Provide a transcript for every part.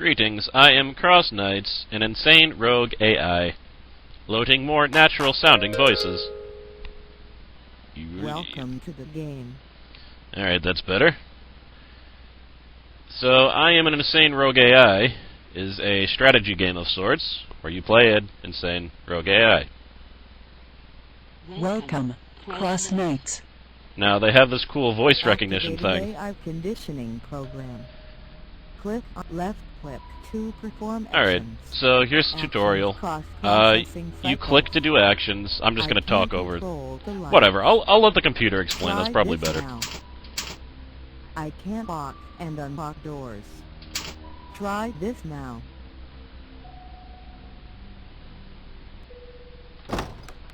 Greetings, I am CrossKnights, an Insane Rogue AI, loading more natural-sounding voices. Welcome to the game. Alright, that's better. So, I am an Insane Rogue AI is a strategy game of sorts, where you play an Insane Rogue AI. Welcome, CrossKnights. Now, they have this cool voice recognition thing. AI conditioning program. Click on left click to perform Alright, actions. so here's the tutorial. You click to do actions. I'm just going to talk over it. Whatever, I'll let the computer explain. That's probably better. Now. I can lock and unlock doors. Try this now.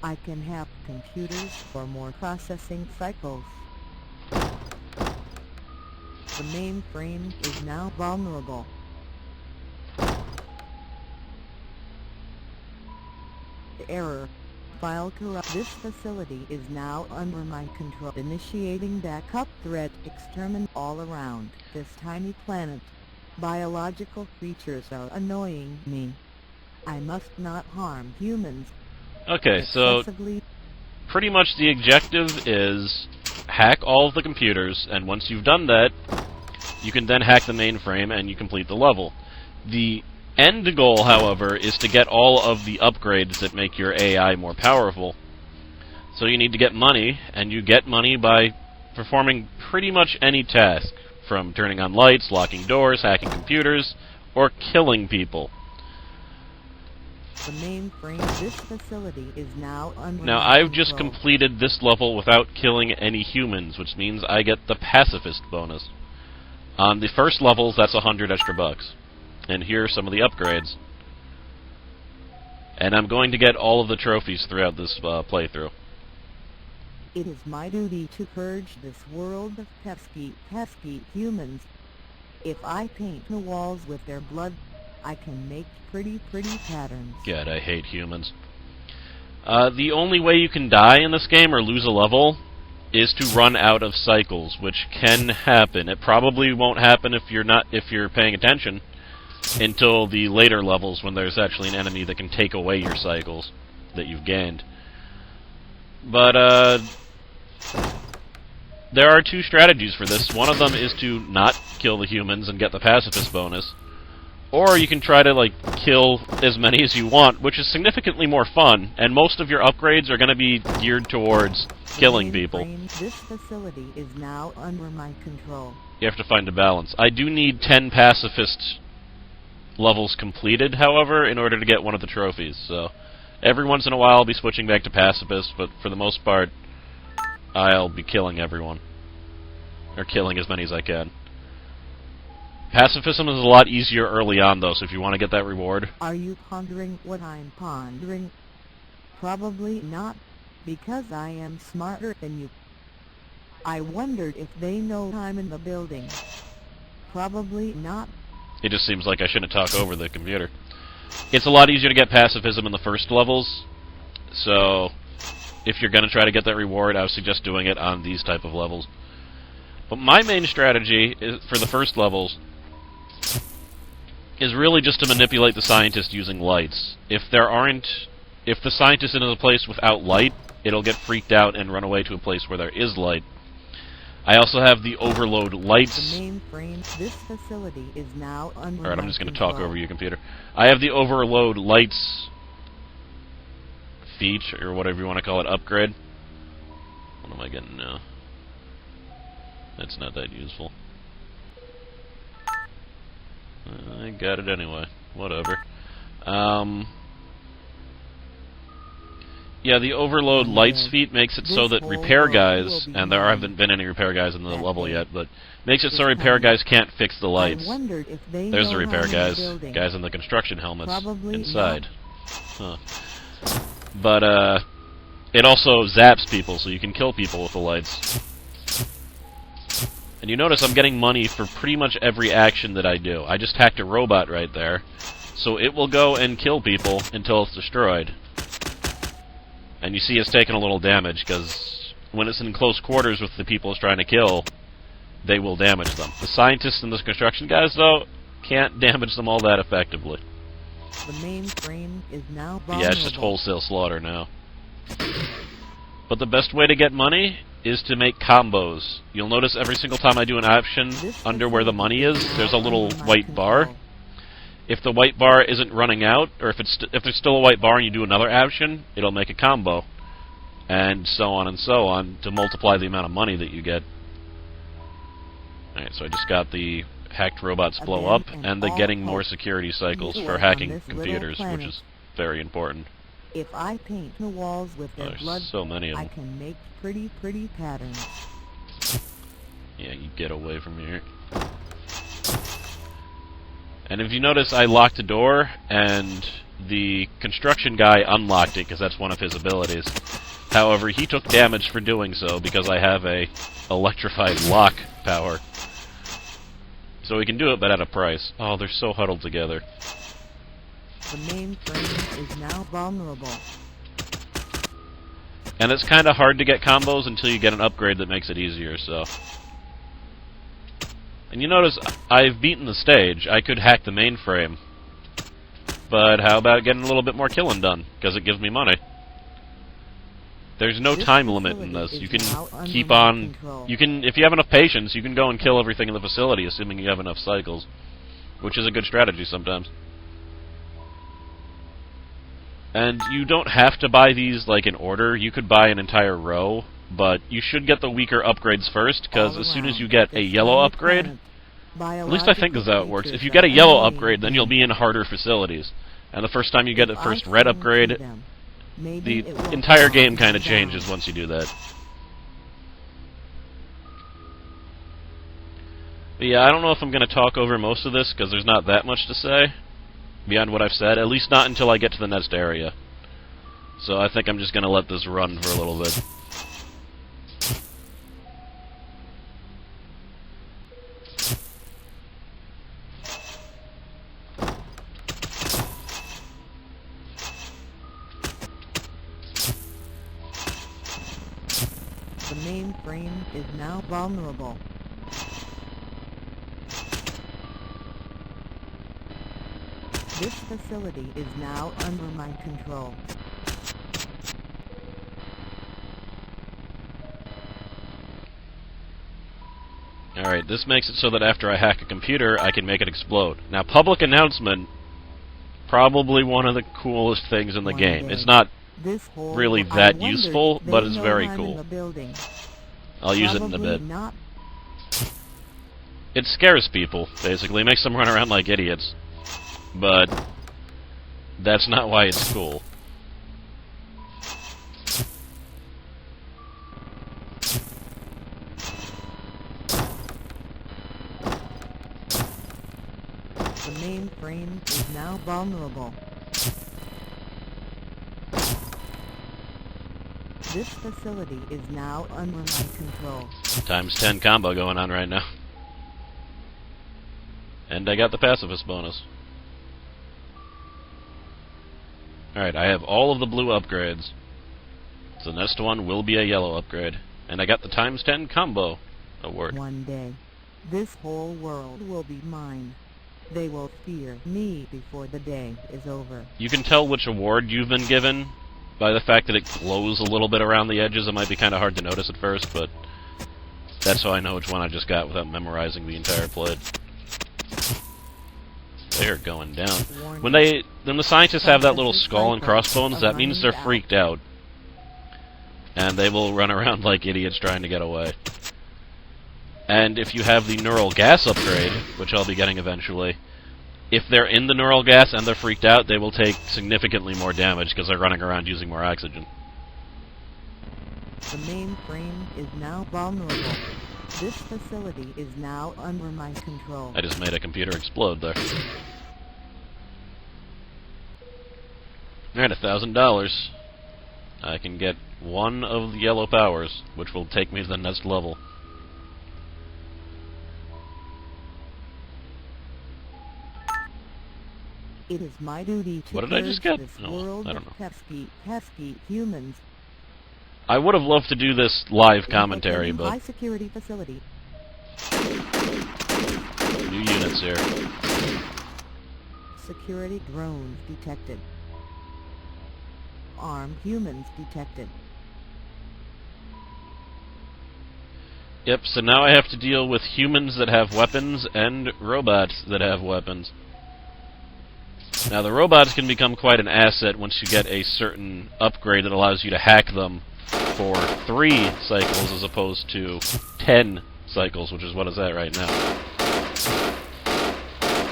I can have computers for more processing cycles. The mainframe is now vulnerable. Error. File corrupt. This facility is now under my control. Initiating backup threat. Exterminate all around this tiny planet. Biological creatures are annoying me. I must not harm humans. Okay, so pretty much the objective is hack all of the computers, and once you've done that, you can then hack the mainframe and you complete the level. The end goal, however, is to get all of the upgrades that make your AI more powerful. So you need to get money, and you get money by performing pretty much any task, from turning on lights, locking doors, hacking computers, or killing people. The mainframe. This facility is now under Now, I've just completed this level without killing any humans, which means I get the pacifist bonus. On the first levels, that's 100 extra bucks. And here are some of the upgrades. And I'm going to get all of the trophies throughout this playthrough. It is my duty to purge this world of pesky humans. If I paint the walls with their blood, I can make pretty patterns. God, I hate humans. The only way you can die in this game or lose a level is to run out of cycles, which can happen. It probably won't happen if you're paying attention until the later levels when there's actually an enemy that can take away your cycles that you've gained. But there are two strategies for this. One of them is to not kill the humans and get the pacifist bonus. Or you can try to, like, kill as many as you want, which is significantly more fun, and most of your upgrades are going to be geared towards killing people. This facility is now under my control. You have to find a balance. I do need 10 pacifist levels completed, however, in order to get one of the trophies, so every once in a while I'll be switching back to pacifist, but for the most part, I'll be killing everyone. Or killing as many as I can. Pacifism is a lot easier early on, though, so if you want to get that reward... Are you pondering what I'm pondering? Probably not, because I am smarter than you. I wondered if they know I'm in the building. Probably not. It just seems like I shouldn't talk over the computer. It's a lot easier to get pacifism in the first levels, so if you're going to try to get that reward, I would suggest doing it on these type of levels. But my main strategy is, for the first levels is really just to manipulate the scientist using lights. If the scientist is in a place without light, it'll get freaked out and run away to a place where there is light. I also have the overload lights. The mainframe. This facility is now under Alright, I'm just going to control. talk over your computer. I have the overload lights feature, or whatever you want to call it, upgrade. What am I getting now? That's not that useful. I got it anyway. Whatever. Yeah, the overload lights feat makes it so that repair guys, and there haven't been any repair guys in the level yet, but makes it so repair guys can't fix the lights. There's the repair guys. Guys in the construction helmets inside. Huh. But, it also zaps people, so you can kill people with the lights. And you notice I'm getting money for pretty much every action that I do. I just hacked a robot right there, so it will go and kill people until it's destroyed. And you see it's taking a little damage, because when it's in close quarters with the people it's trying to kill, they will damage them. The scientists and the construction guys, though, can't damage them all that effectively. The mainframe is now vulnerable. Yeah, it's just wholesale slaughter now. But the best way to get money is to make combos. You'll notice every single time I do an action under where the money is, there's a little white bar. If the white bar isn't running out, or if there's still a white bar and you do another action, it'll make a combo. And so on to multiply the amount of money that you get. Alright, so I just got the hacked robots blow up, and the getting more security cycles for hacking computers, which is very important. If I paint the walls with their blood, so many of them. I can make pretty patterns. Yeah, you get away from here. And if you notice, I locked a door, and the construction guy unlocked it, because that's one of his abilities. However, he took damage for doing so, because I have a electrified lock power. So he can do it, but at a price. Oh, they're so huddled together. The mainframe is now vulnerable. And it's kind of hard to get combos until you get an upgrade that makes it easier, so... And you notice, I've beaten the stage. I could hack the mainframe. But how about getting a little bit more killing done? Because it gives me money. There's no time limit in this. You can keep on... if you have enough patience, you can go and kill everything in the facility, assuming you have enough cycles. Which is a good strategy sometimes. And you don't have to buy these, like, in order. You could buy an entire row. But you should get the weaker upgrades first, because as soon as you get a yellow upgrade... At least I think that's how it works. If you get a yellow upgrade, then you'll be in harder facilities. And the first time you get the first red upgrade, the entire game kind of changes once you do that. But yeah, I don't know if I'm going to talk over most of this, because there's not that much to say beyond what I've said, at least not until I get to the next area. So I think I'm just going to let this run for a little bit. The mainframe is now vulnerable. This facility is now under my control. Alright, this makes it so that after I hack a computer, I can make it explode. Now, public announcement, probably one of the coolest things in the game. It's not really that useful, but it's very cool. I'll use it in a bit. It scares people, basically. It makes them run around like idiots. But that's not why it's cool. The mainframe is now vulnerable. This facility is now under my control. Times 10 combo going on right now. And I got the pacifist bonus. Alright, I have all of the blue upgrades. So the next one will be a yellow upgrade. And I got the times 10 combo award. One day, this whole world will be mine. They will fear me before the day is over. You can tell which award you've been given by the fact that it glows a little bit around the edges. It might be kind of hard to notice at first, but that's how I know which one I just got without memorizing the entire plate. They're going down. When the scientists have that little skull and crossbones, that means they're freaked out. And they will run around like idiots trying to get away. And if you have the neural gas upgrade, which I'll be getting eventually, if they're in the neural gas and they're freaked out, they will take significantly more damage because they're running around using more oxygen. The mainframe is now vulnerable. This facility is now under my control. I just made a computer explode there. Alright, $1,000. I can get one of the yellow powers, which will take me to the next level. It is my duty to What did I just get? this Oh, world I don't know. of pesky humans. I would have loved to do this live commentary, High but security facility. new units. this here. Security drones detected. Armed humans detected. Yep, so now I have to deal with humans that have weapons and robots that have weapons. Now, the robots can become quite an asset once you get a certain upgrade that allows you to hack them for 3 cycles as opposed to 10 cycles, which is what it's at right now.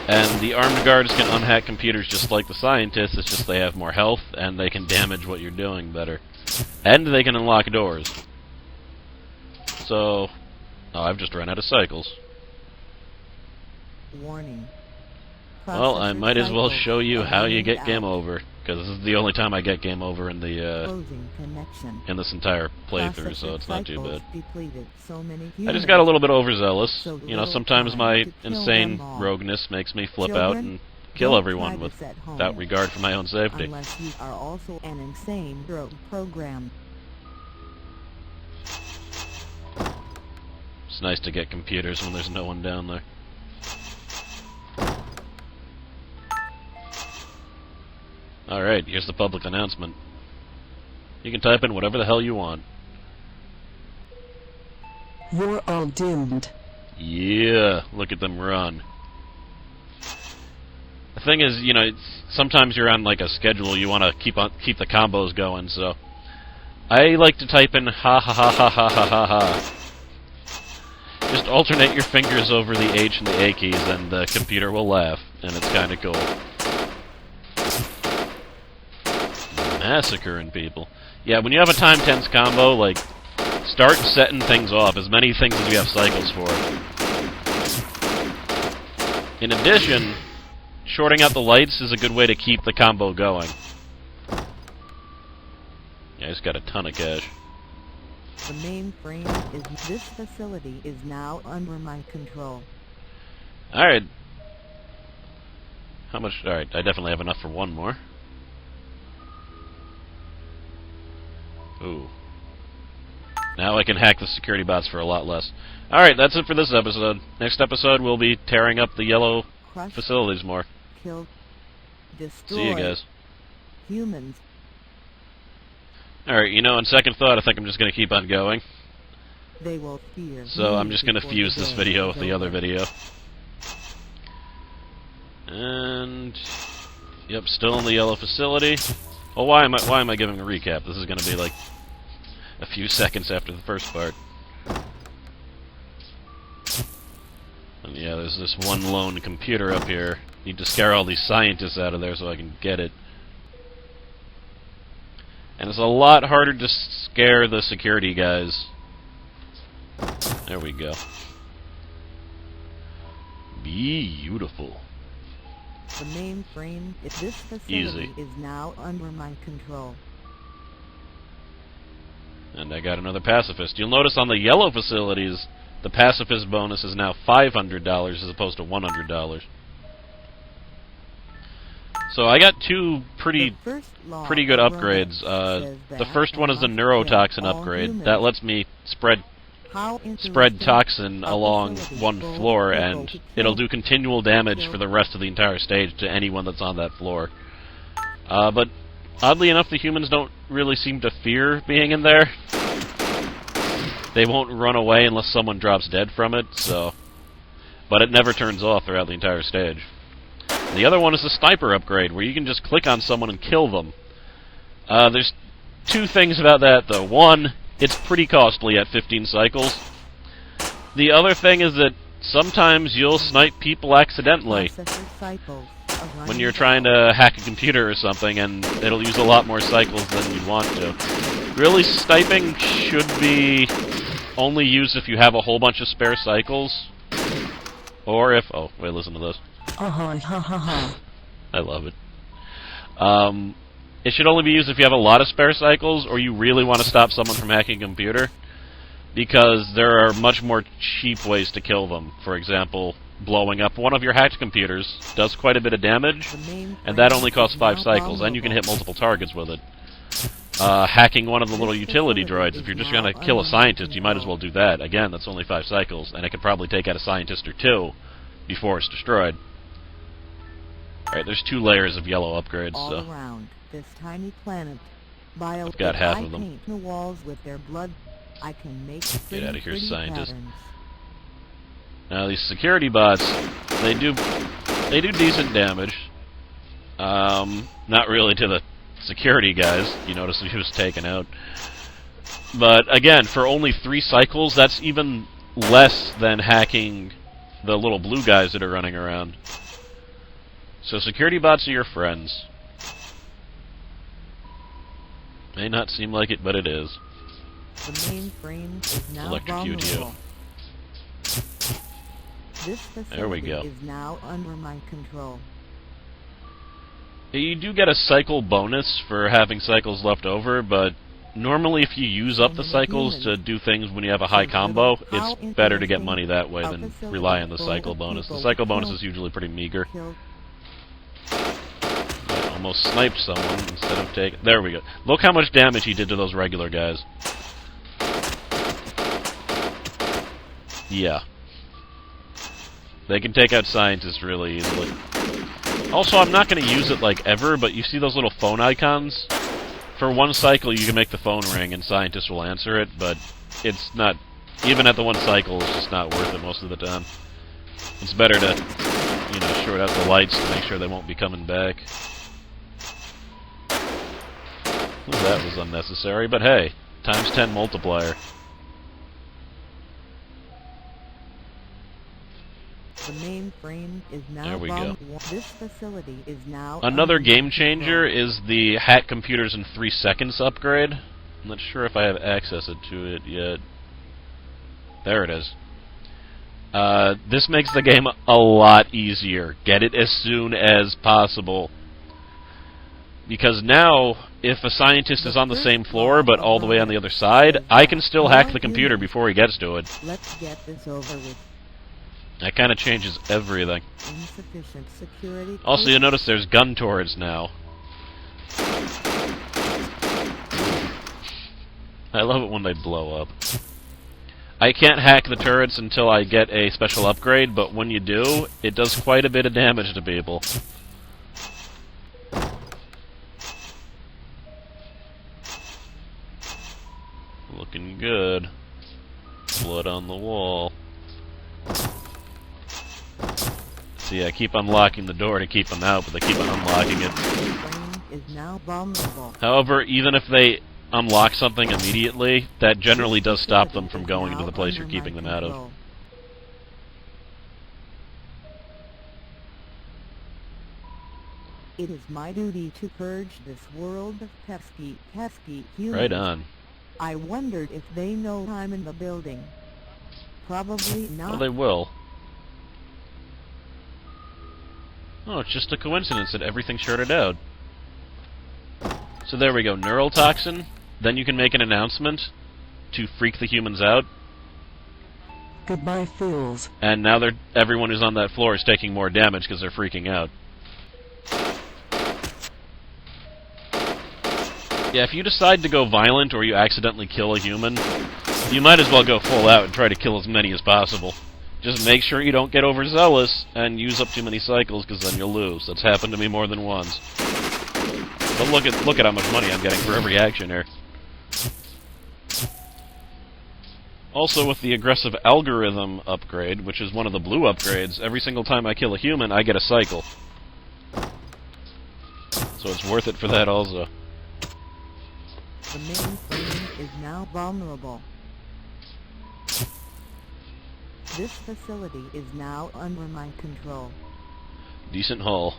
And the armed guards can unhack computers just like the scientists, it's just they have more health, and they can damage what you're doing better. And they can unlock doors. So... oh, I've just run out of cycles. Warning. Well, I might as well Processor show you cycles how you are get running game out. over, because this is the only time I get game over in the Closing connection. in this entire playthrough, so Processor it's not too cycles bad. depleted. So many I just humans. got a little bit overzealous. So You know, little sometimes time my to kill insane them all. rogueness makes me flip Children, out and kill don't everyone try this at home. without regard for my own safety. Unless you are also an insane rogue program. It's nice to get computers when there's no one down there. Alright, here's the public announcement. You can type in whatever the hell you want. You're all doomed. Yeah, look at them run. The thing is, you know, sometimes you're on like a schedule, you want to keep the combos going, so I like to type in ha ha ha ha ha ha ha ha. Just alternate your fingers over the H and the A keys and the computer will laugh, and it's kind of cool. Massacring people. Yeah, when you have a time tense combo, like, start setting things off, as many things as you have cycles for. In addition, shorting out the lights is a good way to keep the combo going. Yeah, I just got a ton of cash. The mainframe is... this facility is now under my control. Alright. How much? Alright, I definitely have enough for one more. Ooh. Now I can hack the security bots for a lot less. Alright, that's it for this episode. Next episode, we'll be tearing up the yellow Crush, facilities more. kill, destroy See you guys. humans. Alright, you know, on second thought, I think I'm just going to keep on going. They will fear. So me I'm just going to before fuse the this day video is with the other over. video. And... yep, still in the yellow facility. Well, why am I giving a recap? This is going to be like a few seconds after the first part. And yeah, there's this one lone computer up here. Need to scare all these scientists out of there so I can get it. And it's a lot harder to scare the security guys. There we go. Beautiful. The mainframe in this facility Easy. is now under my control. And I got another pacifist. You'll notice on the yellow facilities, the pacifist bonus is now $500 as opposed to $100. So I got two pretty The first law good of upgrades. romance says The that first one is the I must neurotoxin kill all upgrade. humans. That lets me spread How toxin a along facility one full of floor, people and to it'll kill, do continual damage kill. for the rest of the entire stage to anyone that's on that floor. But oddly enough, the humans don't really seem to fear being in there. They won't run away unless someone drops dead from it, so... but it never turns off throughout the entire stage. The other one is the sniper upgrade, where you can just click on someone and kill them. There's two things about that, though. One, it's pretty costly at 15 cycles. The other thing is that sometimes you'll snipe people accidentally processor cycles are when running you're trying to hack a computer or something, and it'll use a lot more cycles than you'd want to. Really, sniping should be only used if you have a whole bunch of spare cycles, or if... oh, wait, listen to this. Ha ha ha. I love it. It should only be used if you have a lot of spare cycles, or you really want to stop someone from hacking a computer, because there are much more cheap ways to kill them. For example, blowing up one of your hacked computers does quite a bit of damage, The mainframe and that only costs is 5 now cycles, and you can hit vulnerable. multiple targets with it. Hacking one of the little utility droids, if you're just going to kill a scientist, you might as well do that. Again, that's only 5 cycles, and it could probably take out a scientist or two before it's destroyed. Alright, there's 2 layers of yellow upgrades, All so... around this tiny planet, bio I've got half I of them. paint the walls with their blood. I can make Get out of here, pretty scientist. patterns. Now, these security bots, they do decent damage. Not really to the security guys. You notice he was taken out. But, again, for only 3 cycles, that's even less than hacking the little blue guys that are running around. So security bots are your friends. May not seem like it, but it is. The mainframe is now Electrocute you. vulnerable. This There we facility go. is now under my control. You do get a cycle bonus for having cycles left over, but normally if you use up the cycles to do things when you have a high combo, it's better to get money that way than rely on the cycle bonus. The cycle bonus is usually pretty meager. I almost sniped someone instead of taking... There we go. Look how much damage he did to those regular guys. Yeah. They can take out scientists really easily. Also, I'm not going to use it like ever, but you see those little phone icons? For 1 cycle, you can make the phone ring and scientists will answer it, but it's not... Even at the 1 cycle, it's just not worth it most of the time. It's better to, you know, short out the lights to make sure they won't be coming back. Well, that was unnecessary, but hey, times 10 multiplier. The mainframe is now There we go. vulnerable. This facility is now Another under game my changer control. is the hack computers in 3 seconds upgrade. I'm not sure if I have access to it yet. There it is. This makes the game a lot easier. Get it as soon as possible. Because now, if a scientist is on the same floor, but all the way on the other side, I can still hack the computer before he gets to it. Let's get this over with. That kind of changes everything. Insufficient security. Also, you'll notice there's gun turrets now. I love it when they blow up. I can't hack the turrets until I get a special upgrade, but when you do, it does quite a bit of damage to people. Looking good. Blood on the wall. See, I keep unlocking the door to keep them out, but they keep on unlocking it. Brain is now vulnerable. However, even if they unlock something immediately, that generally does stop them from going into the place you're keeping them out of. It is my duty to purge this world of pesky humans. Right on. I wondered if they know I'm in the building. Probably not. Well, they will. Oh, it's just a coincidence that everything shorted out. So there we go, neural toxin. Then you can make an announcement to freak the humans out. Goodbye, fools. And now everyone who's on that floor is taking more damage because they're freaking out. Yeah, if you decide to go violent or you accidentally kill a human, you might as well go full out and try to kill as many as possible. Just make sure you don't get overzealous and use up too many cycles, because then you'll lose. That's happened to me more than once. But look at how much money I'm getting for every action here. Also, with the aggressive algorithm upgrade, which is one of the blue upgrades, every single time I kill a human, I get a cycle. So it's worth it for that also. The mainframe is now vulnerable. This facility is now under my control. Decent haul.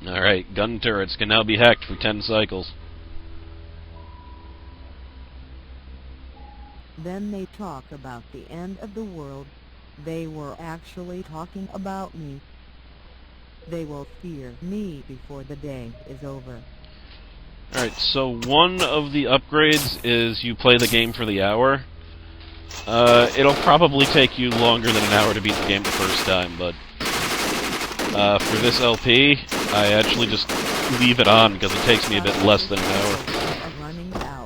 Alright, gun turrets can now be hacked for 10 cycles. Then they talk about the end of the world. They were actually talking about me. They will fear me before the day is over. Alright, so one of the upgrades is you play the game for the hour. It'll probably take you longer than an hour to beat the game the first time, but for this LP, I actually just leave it on because it takes me a bit less than an hour.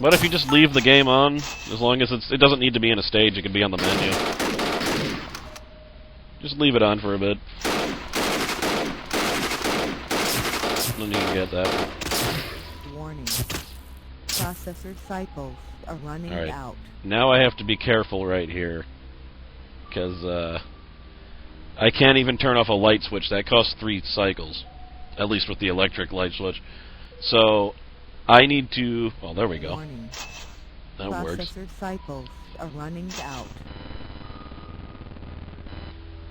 What if you just leave the game on? As long as it doesn't need to be in a stage, it can be on the menu. Just leave it on for a bit. Then you can get that one. Warning. Processor cycles are running out. Now I have to be careful right here. Because, I can't even turn off a light switch. That costs 3 cycles. At least with the electric light switch. So, I need to... Oh, there we go. Warning. That works. Processor cycles are running out.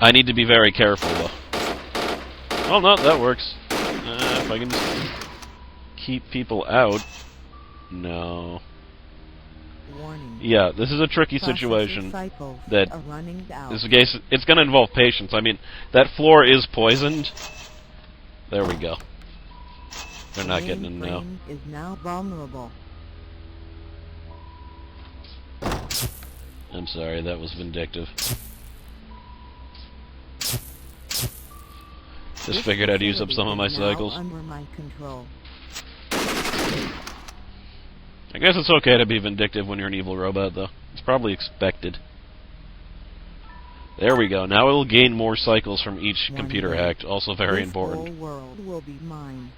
I need to be very careful, though. Oh, no, that works. If I can just keep people out... No... Warning. Yeah, this is a tricky situation. That this case, it's going to involve patience. I mean, that floor is poisoned. There we go. They're not getting in now. Is now vulnerable. I'm sorry, that was vindictive. Just figured I'd use up some of my cycles. Under my control. I guess it's okay to be vindictive when you're an evil robot, though. It's probably expected. There we go. Now it'll gain more cycles from each computer hacked. Also very important. This whole world will be mine.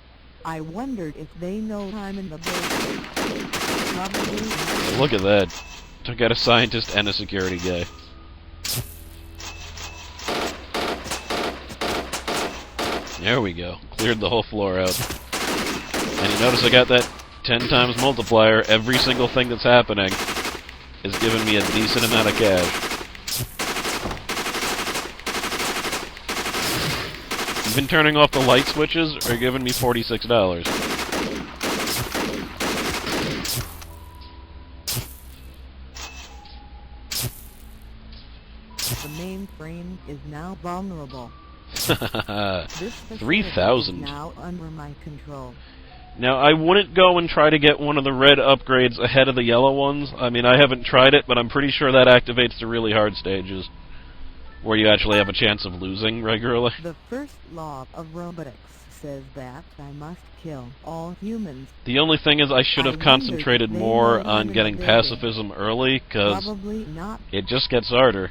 I wondered if they know I'm in the building. Probably. Look at that. Took out a scientist and a security guy. There we go. Cleared the whole floor out. And you notice I got that 10 times multiplier. Every single thing that's happening is giving me a decent amount of cash. Even turning off the light switches are giving me $46. The mainframe is now vulnerable. 3,000. Now under my control. Now, I wouldn't go and try to get one of the red upgrades ahead of the yellow ones. I mean, I haven't tried it, but I'm pretty sure that activates the really hard stages, where you actually have a chance of losing regularly. The first law of robotics says that I must kill all humans. The only thing is I should have concentrated more on getting pacifism early, because it just gets harder.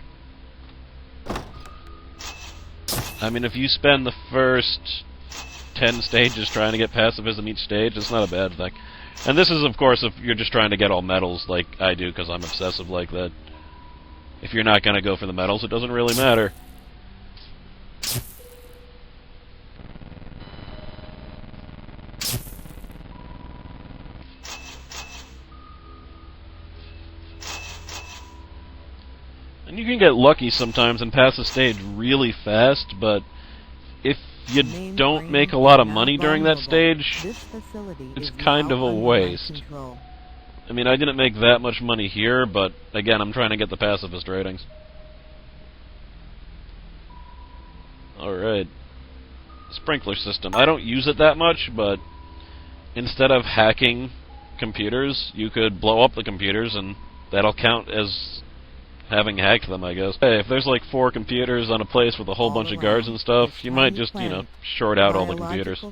I mean, if you spend the first 10 stages trying to get pacifism each stage, it's not a bad thing. And this is, of course, if you're just trying to get all medals like I do, because I'm obsessive like that. If you're not going to go for the medals, it doesn't really matter. And you can get lucky sometimes and pass a stage really fast, but if you don't make a lot of money during that stage, it's kind of a waste. I mean, I didn't make that much money here, but again, I'm trying to get the pacifist ratings. Alright. Sprinkler system. I don't use it that much, but instead of hacking computers, you could blow up the computers, and that'll count as having hacked them, I guess. Hey, if there's like 4 computers on a place with a whole bunch of guards and stuff, you might just, you know, short out all the computers.